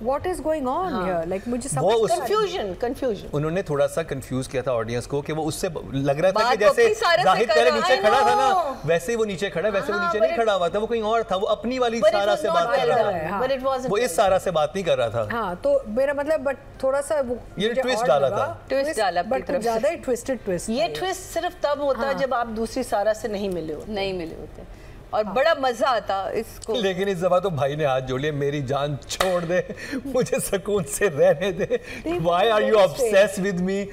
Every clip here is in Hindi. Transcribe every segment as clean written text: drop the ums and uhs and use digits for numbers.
What is going on here? Like मुझे समझ confusion. उन्होंने थोड़ा सा कंफ्यूज किया था ऑडियंस को कि वो उससे लग रहा था कि जैसे जाहिद पहले नीचे खड़ा था ना, वैसे ही वो नीचे खड़ा है, वैसे वो नीचे नहीं खड़ा हुआ था, वो कहीं और था, वो अपनी वाली सारा से बात कर रहा था, वो इस सारा से बात नहीं कर रहा था। हाँ, तो मेरा मतलब बट थोड़ा सा वो ये ट्विस्ट डाला था, ट्विस्ट डाला बट ज्यादा ही ट्विस्टेड ट्विस्ट। ये ट्विस्ट सिर्फ तब होता है जब आप दूसरी सारा से नहीं मिले होते और बड़ा मजा आता इसको। लेकिन इस दफा तो भाई ने हाथ जोड़ लिया, मेरी जान छोड़ दे, मुझे सुकून से रहने दे, why are you obsessed with me.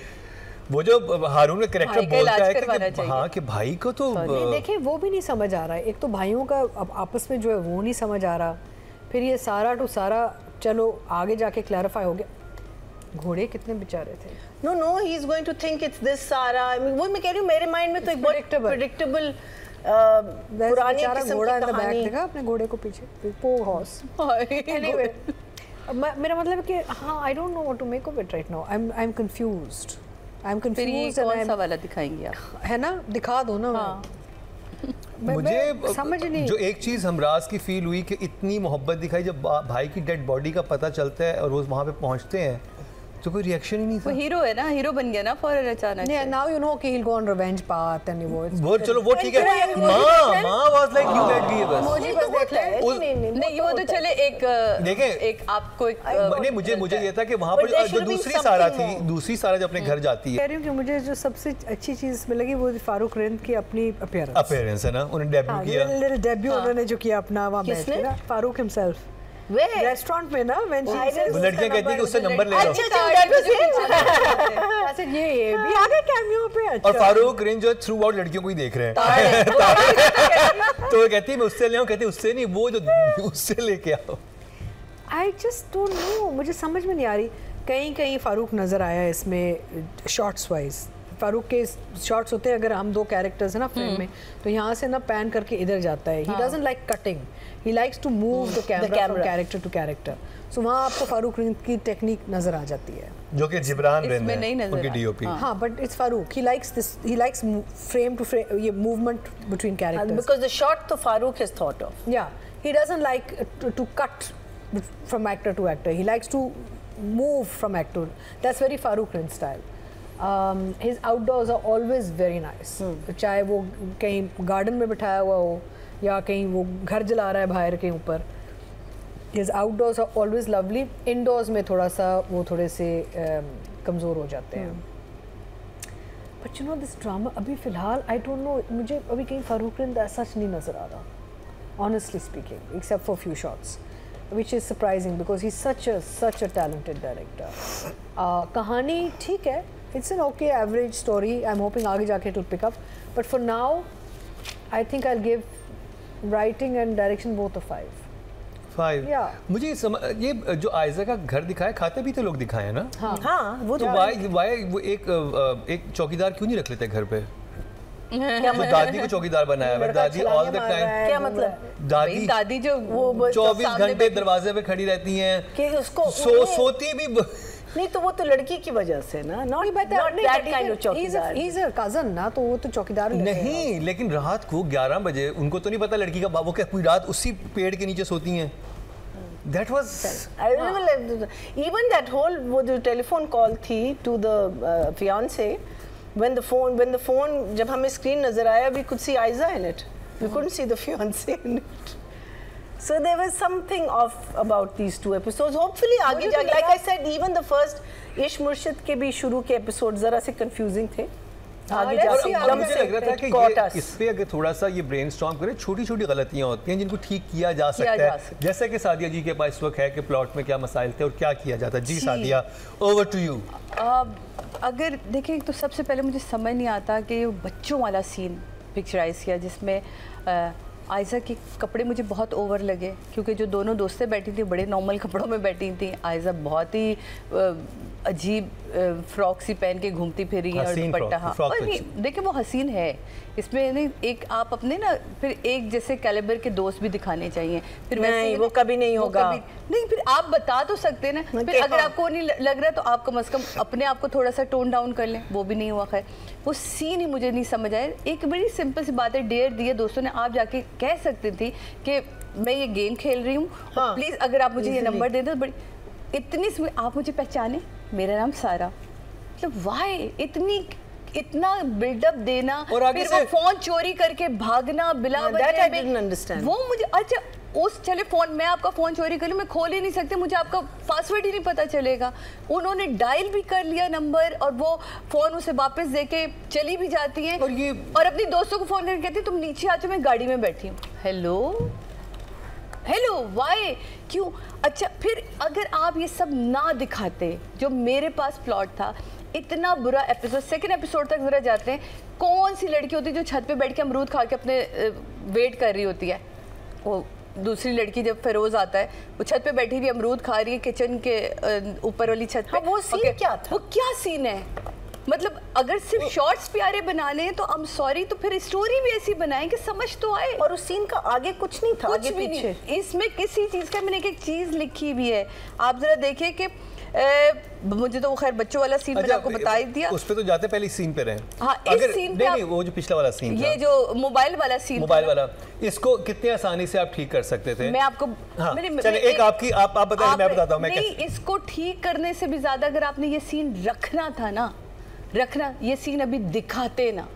वो जो हारून का कैरेक्टर बोलता है कि हाँ कि भाई को तो देखिए वो भी नहीं समझ आ रहा है, एक तो भाइयों का अब आपस में जो है वो नहीं समझ आ रहा, फिर ये सारा टू सारा चलो आगे जाके क्लैरिफाई हो गया। घोड़े कितने बेचारे थे। No he is going to think it's this सारा। वो मैं कह रही हूँ मेरे माइंड में तो एक बहुत प्रेडिक्टेबल पुरानी किस्म की कहानी। देखा अपने घोड़े को पीछे, पोर हॉर्स। एनीवे मेरा मतलब है कि हाँ I don't know what to make of it right now. I am confused. कौन सा वाला दिखाएंगे आप? है ना, दिखा दो ना। मुझे समझ नहीं। जो एक चीज हमराज की फील हुई कि इतनी मोहब्बत दिखाई, जब भाई की डेड बॉडी का पता चलता है और वो वहाँ पे पहुँचते हैं तो कोई रिएक्शन ही नहीं था। वो हीरो है ना, हीरो बन गया ना फौरन अचानक। Yeah, now you know कि he'll go on revenge path and वो चलो वो ठीक है। माँ was like you let be बस। मुझे बस देख ले। नहीं वो तो चले एक देखें एक आपको एक नहीं मुझे ये था कि वहाँ पर जो दूसरी सारा थी, दूसरी सारा जब अपने घर जाती है। कह रही हूँ कि मुझे जो सबसे अच्छी चीज़ में लगी वो फारूक रिंद की अपनी अपीयरेंस है ना, उन्होंने डेब्यू किया। लिटिल डेब्यू उन्होंने जो किया अपना वहाँ बैठ के ना, फारूक हिमसेल्फ रेस्टोरेंट में ना, वो लड़कियां कहती हैं कि उससे नंबर ले लो। अच्छा ये भी आ गए कैमियो पे। अच्छा और फारूक रिंद जो थ्रू आउट लड़कियों को ही देख रहे हैं तो वो कहती है मैं उससे ले आऊं, कहती है उससे नहीं, वो जो उससे लेके आओ। आई जस्ट डोंट नो, मुझे समझ में नहीं आ रही। कहीं फारूक नज़र आया इसमें शॉर्ट्स वाइज। फारूक के शॉट्स होते हैं, अगर हम दो कैरेक्टर्स हैं ना फ्रेम में, तो यहाँ से ना पैन करके इधर जाता है। He doesn't like cutting, he likes to move the camera from character to character. So वहाँ आपको फारूक रिंद की टेक्निक नजर आ जाती है, जो कि जिब्रान रिंद है उनकी डीओपी। हाँ but it's Farooq, he likes this, he likes frame to frame, ये movement between characters, because the shot तो फारूक हैज थॉट ऑफ। या he doesn't like to cut from actor to actor, he likes to move from actor. That's very Farooq Rind style. His outdoors are always very nice. चाहे वो कहीं गार्डन में बिठाया हुआ हो या कहीं वो घर जला रहा है बाहर के ऊपर, His outdoors are always lovely. Indoors में थोड़ा सा वो थोड़े से कमज़ोर हो जाते हैं। But you know this drama अभी फ़िलहाल I don't know, मुझे अभी कहीं फारूक रिंद ऐसा नहीं नज़र आ रहा, honestly speaking, except for few shots, which is surprising because he's such a talented director. कहानी ठीक है, it's an okay average story. I'm hoping आगे जाके it will pick up, but for now I think I'll give writing and direction both a 5. Yeah. मुझे ये जो आयजा का घर दिखाया, खाते भी तो लोग दिखाए ना। हाँ वो तो वाई वो एक चौकीदार क्यों नहीं रख लेते घर पे? तो दादी को चौकीदार बनाया है, दादी ऑल द टाइम। क्या मतलब? दादी जो वो 24 घंटे दरवाजे पे खड़ी रहती हैं कि उसको सोती भी नहीं, तो वो तो लड़की की वजह से ना, not that kind of चौकीदार। He's a cousin ना, तो वो तो चौकीदार नहीं, लेकिन रात को 11 बजे उनको तो नहीं पता लड़की का वो क्या पूरी रात उसी पेड़ के नीचे सोती हैं। That was even that whole वो जो टेलीफोन कॉल थी to the fiance, when the phone जब हमें स्क्रीन नजर आया, we could see Aiza in it, we couldn't see the fiance in it. So there was something off about these two episodes. Hopefully आगे जाके, like I said, even the first इश्क मुर्शिद के भी शुरू के एपिसोड जरा से कंफ्यूजिंग थे। आगे जाके मुझे लग रहा था कि ये इस पे अगर थोड़ा सा ये ब्रेनस्टॉर्म करें, छोटी-छोटी गलतियां होती हैं जिनको ठीक किया जा सकता है, जैसे कि सादिया जी के पास इस वक्त है कि प्लॉट में क्या मसाइल थे और क्या किया जाता। जी सादिया, ओवर टू यू। अगर देखें तो सबसे पहले मुझे समझ नहीं आता कि बच्चों वाला सीन पिक्चराइज किया जिसमें आयजा के कपड़े मुझे बहुत ओवर लगे, क्योंकि जो दोनों दोस्तें बैठी थी बड़े नॉर्मल कपड़ों में बैठी थी, आयजा बहुत ही अजीब फ्रॉक सी पहन के घूमती फिरी है और दुपट्टा। हाँ, और नहीं देखिए वो हसीन है इसमें, नहीं एक आप अपने ना फिर एक जैसे कैलिबर के दोस्त भी दिखाने चाहिए, फिर नहीं वो कभी नहीं होगा, नहीं फिर आप बता तो सकते ना, फिर अगर आपको नहीं लग रहा तो आप कम से कम अपने आप को थोड़ा सा टोन डाउन कर लें, वो भी नहीं हुआ। खैर वो सीन ही मुझे नहीं समझ आया। एक बड़ी सिंपल सी बात है, डेयर दिए दोस्तों ने, आप जाके कह सकती थी कि मैं ये गेम खेल रही हूँ, प्लीज अगर आप मुझे ये नंबर दे दो। बड़ी इतनी आप मुझे पहचाने, मेरा नाम सारा, मतलब वाई इतना बिल्डअप देना और फिर वो फोन चोरी करके भागना बिला वजह में, वो मुझे अच्छा उस चले फोन, मैं आपका फोन चोरी कर लूं, मैं खोल ही नहीं सकती, मुझे आपका पासवर्ड ही नहीं पता चलेगा। उन्होंने डायल भी कर लिया नंबर और वो फोन उसे वापस देके चली भी जाती है और अपनी दोस्तों को फोन करके कहती है तुम नीचे आ जाओ, मैं गाड़ी में बैठी हूँ। हेलो वाई, क्यों? अच्छा फिर अगर आप ये सब ना दिखाते, जो मेरे पास प्लॉट था, इतना बुरा एपिसोड, सेकंड एपिसोड तक जरा जाते हैं, कौन सी लड़की होती है जो छत पे बैठ के अमरूद खा के अपने वेट कर रही होती है? वो दूसरी लड़की जब फिरोज आता है, वो छत पे बैठी हुई अमरूद खा रही है किचन के ऊपर वाली छत पे। वो सीन क्या था? वो क्या सीन है? मतलब अगर सिर्फ शॉर्ट्स प्यारे बनाने हैं तो आई एम सॉरी, तो फिर स्टोरी भी ऐसी बनाएं कि समझ तो आए। और उस सीन का आगे कुछ नहीं था, कुछ भी नहीं। इसमें किसी चीज का, मैंने एक चीज लिखी भी है, आप जरा देखिए कि मुझे तो वो खैर बच्चों वाला सीन मैंने आपको बता ही दिया, उस पे तो जाते पहले सीन पे रहे। हाँ, इस सीन पे नहीं, वो जो पिछला वाला सीन ये जो मोबाइल वाला सीन, मोबाइल वाला, इसको कितने आसानी से आप ठीक कर सकते थे? मैं आपको चलिए एक आपकी आप बताइए, मैं बताता हूँ। नहीं, इसको ठीक करने से भी ज्यादा अगर आपने ये सीन रखना था ना, ये सीन अभी दिखाते ना,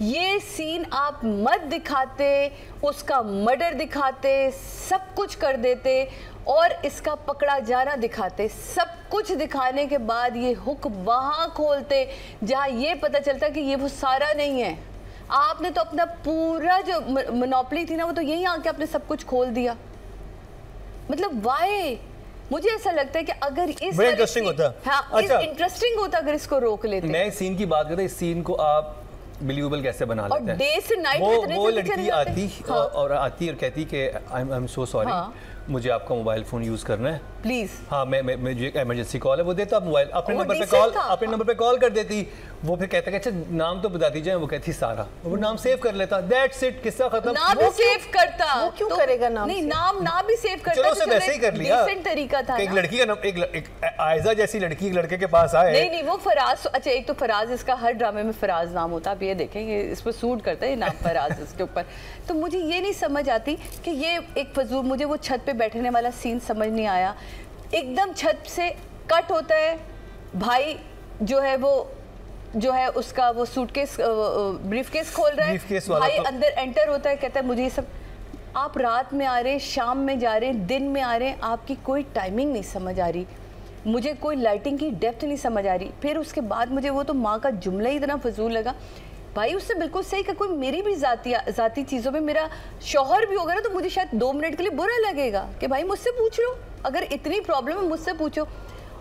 ये सीन आप मत दिखाते, उसका मर्डर दिखाते, सब कुछ कर देते और इसका पकड़ा जाना दिखाते, सब कुछ दिखाने के बाद ये हुक वहां खोलते जहां ये पता चलता कि ये वो सारा नहीं है। आपने तो अपना पूरा जो मोनोपोली थी ना, वो तो यहीं आके आपने सब कुछ खोल दिया। मतलब वाई, मुझे ऐसा लगता है कि अगर इस इंटरेस्टिंग होता, हाँ, अच्छा, इंटरेस्टिंग होता अगर इसको रोक लेते। मैं इस सीन की बात करता, इस सीन को आप बिलीवेबल कैसे बना लेते हैं? डे से नाइट वो लड़की आती और कहती कि आई एम सो सॉरी, मुझे आपका मोबाइल फोन यूज करना है प्लीज। हाँ, मैं मुझे एक इमरजेंसी कॉल है, वो देता मोबाइल अपने नंबर पे कॉल कर देती। वो फिर कहता कि अच्छा नाम तो बता दीजिए, वो कहती सारा, वो नाम सेव कर लेता, दैट्स इट, किस्सा खत्म। नाम भी सेव करता, वो क्यों करेगा नाम? नहीं, नाम ना भी सेव करता, चलो उसे वैसे ही कर लिया, डिसेंट तरीका था। एक लड़की का नाम, एक आयजा जैसी लड़की एक लड़के के पास आए। नहीं, वो फराज, अच्छा एक तो फराज, इसका हर ड्रामे में फराज नाम होता है, आप ये देखेंगे इस पर सूट करता है नाम फराज इसके ऊपर। तो मुझे ये नहीं समझ आती कि ये एक फजूल, मुझे वो छत पे बैठने वाला सीन समझ नहीं आया। एकदम छत से कट होता है, भाई जो है उसका वो सूटकेस, ब्रीफकेस खोल रहा है, भाई अंदर एंटर होता है, कहता है मुझे ये सब, आप रात में आ रहे हैं, शाम में जा रहे हैं, दिन में आ रहे हैं, आपकी कोई टाइमिंग नहीं समझ आ रही, मुझे कोई लाइटिंग की डेप्थ नहीं समझ आ रही। फिर उसके बाद मुझे वो तो माँ का जुमला ही इतना फजूल लगा, भाई उससे बिल्कुल सही का, कोई मेरी भी जाती चीज़ों में मेरा शौहर भी होगा ना, तो मुझे शायद 2 मिनट के लिए बुरा लगेगा कि भाई मुझसे पूछ लो, अगर इतनी प्रॉब्लम है मुझसे पूछो।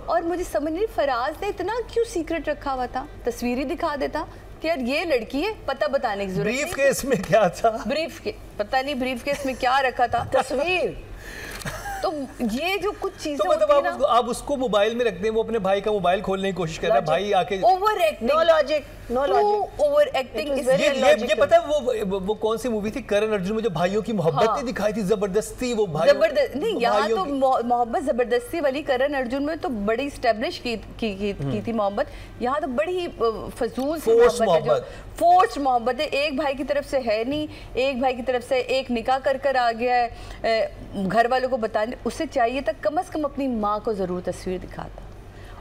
और मुझे समझ नहीं फराज ने इतना क्यों सीक्रेट रखा हुआ था, तस्वीर ही दिखा देता कि यार ये लड़की है, पता बताने की जरूरत नहीं। ब्रीफ केस में क्या था? पता नहीं ब्रीफ केस में क्या रखा था, तस्वीर। तो ये जो कुछ चीजें तो मतलब आप उसको मोबाइल में रखते हैं, वो अपने भाई का मोबाइल खोलने की कोशिश कर रहा है, भाई आके over acting, no logic, over acting is very logical. ये पता है वो कौन सी मूवी थी, करण अर्जुन में जो भाइयों की मोहब्बत दिखाई थी, जबरदस्ती, वो भाई जबरदस्त नहीं, यहाँ तो मोहब्बत जबरदस्ती वाली करण अर्जुन में तो बड़ी स्टैब्लिश की थी मोहब्बत, यहाँ तो बड़ी फजूल सी मोहब्बत, फोर्स मोहब्बत है, एक भाई की तरफ से है नहीं, एक भाई की तरफ से एक निकाह कर आ गया है, घर वालों को बताने, उसे चाहिए था कम से कम अपनी माँ को जरूर तस्वीर दिखाता,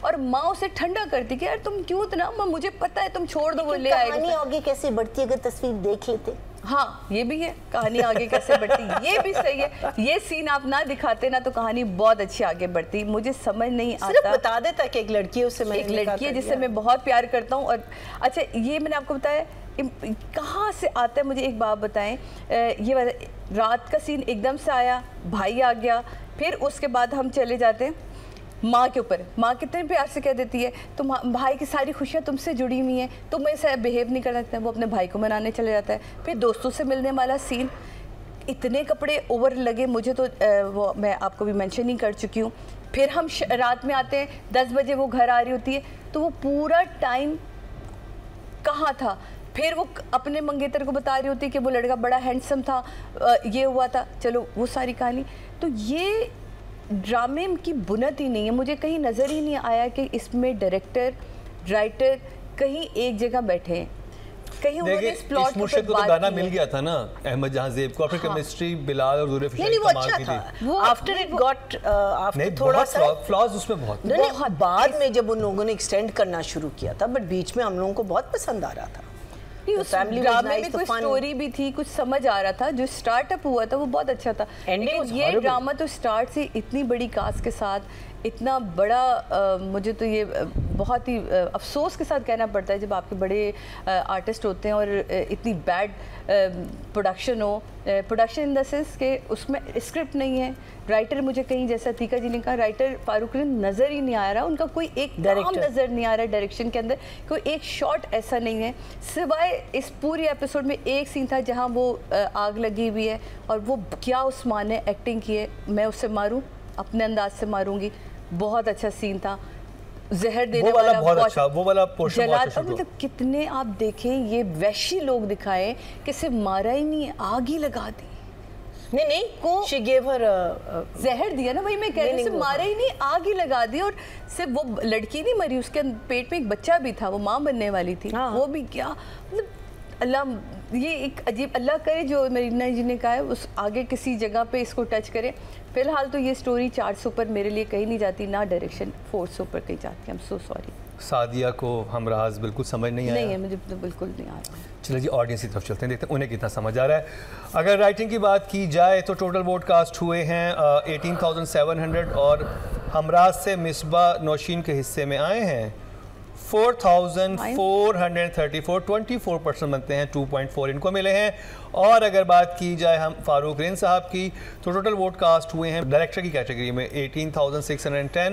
और माँ उसे ठंडा करती कि यार तुम क्यों इतना, मुझे पता है तुम छोड़ दो, वो ले आएगा। कहानी आगे कैसे बढ़ती अगर तस्वीर देख लेते। हाँ, ये भी है, कहानी आगे कैसे बढ़ती, ये भी सही है। ये सीन आप ना दिखाते ना तो कहानी बहुत अच्छी आगे बढ़ती। मुझे समझ नहीं आता, सिर्फ बता देता कि एक लड़की है, उससे एक लड़की है जिससे मैं बहुत प्यार करता हूँ। और अच्छा, ये मैंने आपको बताया कहाँ से आता है, मुझे एक बात बताएं, ये रात का सीन एकदम से आया, भाई आ गया, फिर उसके बाद हम चले जाते हैं माँ के ऊपर। माँ कितने प्यार से कह देती है तुम, भाई की सारी खुशियाँ तुमसे जुड़ी हुई हैं, तुम ऐसा बिहेव नहीं करना, वो अपने भाई को मनाने चले जाता है। फिर दोस्तों से मिलने वाला सीन, इतने कपड़े ओवर लगे मुझे तो, वो मैं आपको भी मेंशन ही कर चुकी हूँ। फिर हम रात में आते हैं, 10 बजे वो घर आ रही होती है, तो वो पूरा टाइम कहाँ था। फिर वो अपने मंगेतर को बता रही होती है कि वो लड़का बड़ा हैंडसम था, ये हुआ था, चलो वो सारी कहानी। तो ये ड्रामे की बुनियाद ही नहीं है, मुझे कहीं नज़र ही नहीं आया कि इसमें डायरेक्टर राइटर कहीं एक जगह बैठे हैं। कहीं उन्होंने इस प्लॉट को तो गाना मिल गया था ना अहमद जहां ज़ेब को, फिर केमिस्ट्री बिलाल और ज़ुल्फ़ी नहीं वो अच्छा था, वो आफ्टर इट गॉट आफ्टर थोड़ा सा फ्लॉज उसमें बहुत बाद में जब उन लोगों ने एक्सटेंड करना शुरू किया था, बट बीच में हम लोगों को बहुत पसंद आ रहा था। उस ड्रामे में कोई स्टोरी भी थी, कुछ समझ आ रहा था, जो स्टार्टअप हुआ था वो बहुत अच्छा था। लेकिन ये ड्रामा तो स्टार्ट से इतनी बड़ी कास्ट के साथ इतना बड़ा मुझे तो ये बहुत ही अफसोस के साथ कहना पड़ता है जब आपके बड़े आर्टिस्ट होते हैं और इतनी बैड प्रोडक्शन हो, प्रोडक्शन इन द सेंस के उसमें स्क्रिप्ट नहीं है, राइटर मुझे कहीं जैसा तीका जी ने कहा राइटर फारूक नज़र ही नहीं आ रहा, उनका कोई एक काम नज़र नहीं आ रहा है डायरेक्शन के अंदर, कोई एक शॉट ऐसा नहीं है सिवाय इस पूरी एपिसोड में एक सीन था जहाँ वो आग लगी हुई है और वो क्या उस्मान ने एक्टिंग की है, मैं उससे मारूँ अपने अंदाज से मारूंगी, बहुत अच्छा सीन था। जहर देने वाला बहुत अच्छा, वो वाला पोर्शन बहुत अच्छा, मतलब कितने आप देखें ये वैशी लोग दिखाए कि सिर्फ मारा ही नहीं, आग ही लगा दी। नहीं को she gave her जहर दिया ना, वही मैं कह रही हूँ, सिर्फ मारा ही नहीं, आग ही लगा दी। और सिर्फ वो लड़की नहीं मरी, उसके पेट में एक बच्चा भी था, वो माँ बनने वाली थी, वो भी क्या, मतलब अल्लाह ये एक अजीब, अल्लाह करे जो मरीना जी ने कहा है उस आगे किसी जगह पे इसको टच करे। फिलहाल तो ये स्टोरी 400 पर मेरे लिए कहीं नहीं जाती, ना डायरेक्शन 400 पर कहीं जाती है। I am so sorry. Sadia को हमराज बिल्कुल समझ नहीं आया? नहीं है, मुझे तो बिल्कुल नहीं आ रहा। चलिए जी ऑडियंस की तरफ चलते हैं, देखते हैं उन्हें कितना समझ आ रहा है। अगर राइटिंग की बात की जाए तो टोटल वोट कास्ट हुए हैं 18,700 और हमराज से मिसबा नौशीन के हिस्से में आए हैं 4,434, 24% बनते हैं, 2.4 इनको मिले हैं। और अगर बात की जाए हम फारूक रिन साहब की तो टोटल वोट कास्ट हुए हैं डायरेक्टर की कैटेगरी में 18,610